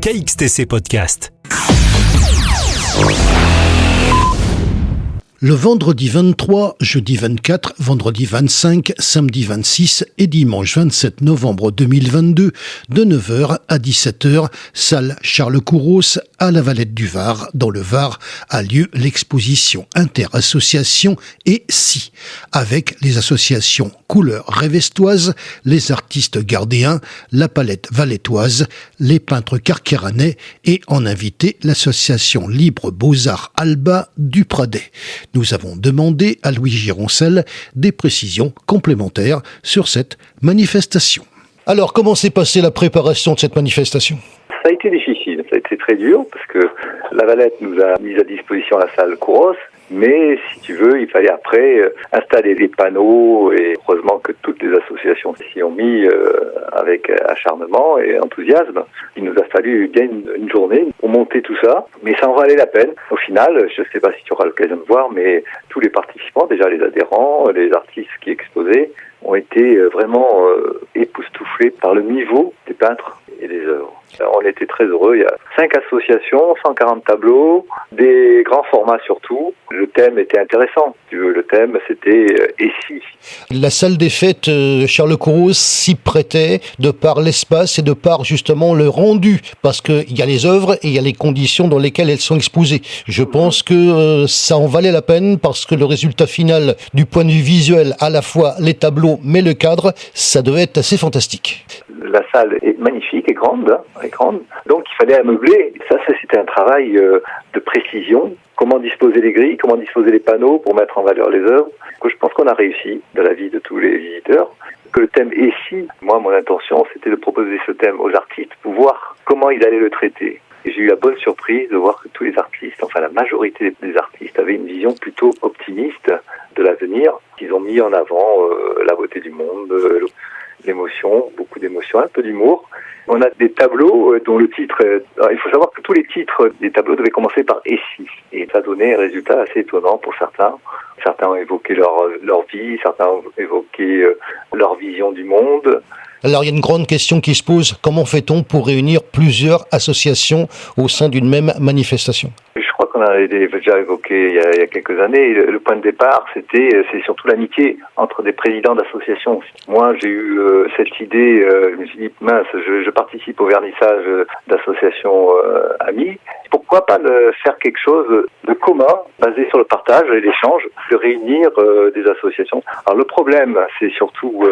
KXTC Podcast. Le vendredi 23, jeudi 24, vendredi 25, samedi 26 et dimanche 27 novembre 2022, de 9h à 17h, salle Charles Couros à la Valette du Var, dans le Var, a lieu l'exposition Interassociation et Si, avec les associations Couleurs Révestoises, les artistes gardéens, la palette valettoise, les peintres carqueranais et en invité l'association Libre Beaux-Arts Alba du Pradet. Nous avons demandé à Louis Gironcel des précisions complémentaires sur cette manifestation. Alors, comment s'est passée la préparation de cette manifestation ? Ça a été difficile, ça a été très dur parce que la Valette nous a mis à disposition la salle Couros, mais si tu veux, il fallait après installer les panneaux et heureusement que toutes les associations s'y ont mis avec acharnement et enthousiasme. Il nous a fallu bien une journée pour monter tout ça, mais ça en valait la peine. Au final, je ne sais pas si tu auras l'occasion de voir, mais tous les participants, déjà les adhérents, les artistes qui exposaient, ont été vraiment époustouflés par le niveau des peintres et des œuvres. On était très heureux, il y a 5 associations, 140 tableaux, des grands formats surtout. Le thème était intéressant. Le thème, c'était « Et si ?» La salle des fêtes Charles Couros s'y prêtait de par l'espace et de par justement le rendu, parce qu'il y a les œuvres et il y a les conditions dans lesquelles elles sont exposées. Je pense que ça en valait la peine parce que le résultat final du point de vue visuel, à la fois les tableaux mais le cadre, ça devait être assez fantastique. La salle est magnifique et grande, donc il fallait ameubler. Ça c'était un travail de précision. Comment disposer les grilles, comment disposer les panneaux pour mettre en valeur les œuvres. Je pense qu'on a réussi dans la vie de tous les visiteurs. Que le thème est si, moi mon intention c'était de proposer ce thème aux artistes pour voir comment ils allaient le traiter. Et j'ai eu la bonne surprise de voir que tous les artistes, enfin la majorité des artistes, avaient une vision plutôt optimiste de l'avenir. Ils ont mis en avant la beauté du monde, l'émotion, beaucoup d'émotions, un peu d'humour. On a des tableaux dont le titre... il faut savoir que tous les titres des tableaux devaient commencer par « Et si ?» Et ça donnait un résultat assez étonnant pour certains. Certains ont évoqué leur vie, certains ont évoqué leur vision du monde. Alors il y a une grande question qui se pose, comment fait-on pour réunir plusieurs associations au sein d'une même manifestation ? Je crois qu'on a déjà évoqué il y a quelques années. Le point de départ, c'est surtout l'amitié entre des présidents d'associations. Moi, j'ai eu cette idée, je me suis dit, mince, je participe au vernissage d'associations amies. Pourquoi pas faire quelque chose de commun, basé sur le partage et l'échange, de réunir des associations. Alors le problème, c'est surtout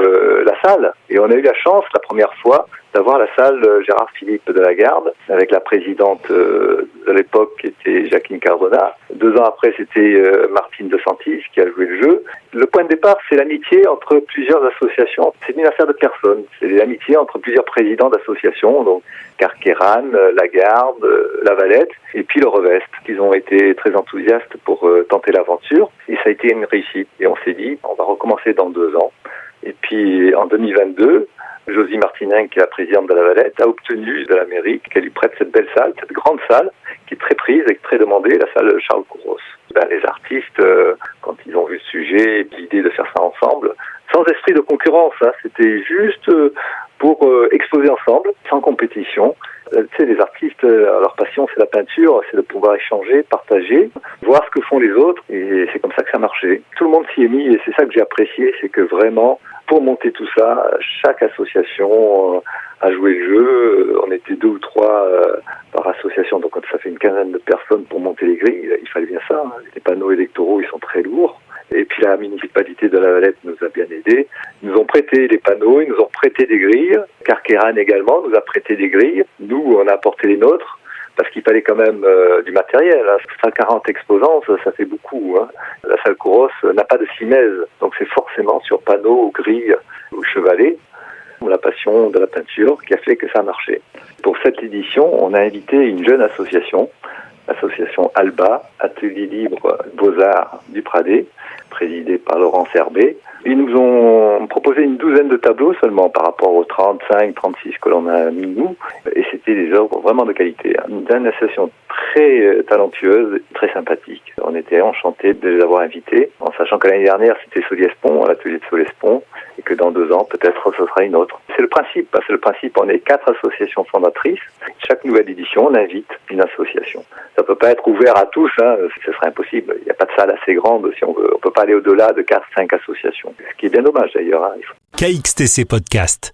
la salle. Et on a eu la chance, la première fois, d'avoir la salle Gérard Philippe de la Garde, avec la présidente de l'époque qui était Jacqueline Cardona. 2 ans après, c'était Martine de Santis qui a joué le jeu. Le point de départ, c'est l'amitié entre plusieurs associations. C'est une affaire de personnes. C'est l'amitié entre plusieurs présidents d'associations, donc Carqueran, la Garde, la Valette, et puis le Revest. Ils ont été très enthousiastes pour tenter l'aventure, et ça a été une réussite. Et on s'est dit, on va recommencer dans 2 ans. Et puis en 2022, Josie Martinin, qui est la présidente de la Valette, a obtenu de la mairie qu'elle lui prête cette belle salle, cette grande salle, qui est très prise et très demandée, la salle Charles Couros. Les artistes, quand ils ont vu le sujet et l'idée de faire ça ensemble, sans esprit de concurrence, c'était juste pour exposer ensemble, sans compétition. Tu sais, les artistes, leur passion, c'est la peinture, c'est de pouvoir échanger, partager, voir ce que font les autres, et c'est comme ça que ça marchait. Tout le monde s'y est mis, et c'est ça que j'ai apprécié, c'est que vraiment, pour monter tout ça, chaque association a joué le jeu. On était 2 ou 3 par association, donc ça fait une quinzaine de personnes pour monter les grilles. Il fallait bien ça. Les panneaux électoraux, ils sont très lourds. Et puis la municipalité de la Valette nous a bien aidés. Ils nous ont prêté les panneaux, ils nous ont prêté des grilles. Carqueran également nous a prêté des grilles. Nous, on a apporté les nôtres, parce qu'il fallait quand même du matériel. 140 exposants, ça fait beaucoup. La salle Couros n'a pas de simèse, donc c'est forcément sur panneaux, grilles ou chevalets. La passion de la peinture qui a fait que ça a marché. Pour cette édition, on a invité une jeune association, l'association Alba, Atelier Libre Beaux-Arts du Pradet, présidée par Laurent Serbet. Ils nous ont proposé une 12aine de tableaux seulement par rapport aux 35, 36 que l'on a mis nous. Et c'était des œuvres vraiment de qualité. Une association très talentueuses, très sympathiques. On était enchantés de les avoir invités, en sachant que l'année dernière, c'était Solespont, l'atelier de Solespont, et que dans 2 ans, peut-être, ce sera une autre. C'est le principe, parce que le principe, on est 4 associations fondatrices. Chaque nouvelle édition, on invite une association. Ça peut pas être ouvert à tous, ce serait impossible. Il n'y a pas de salle assez grande si on veut. On peut pas aller au-delà de 4-5 associations. Ce qui est bien dommage d'ailleurs. KXTC Podcast.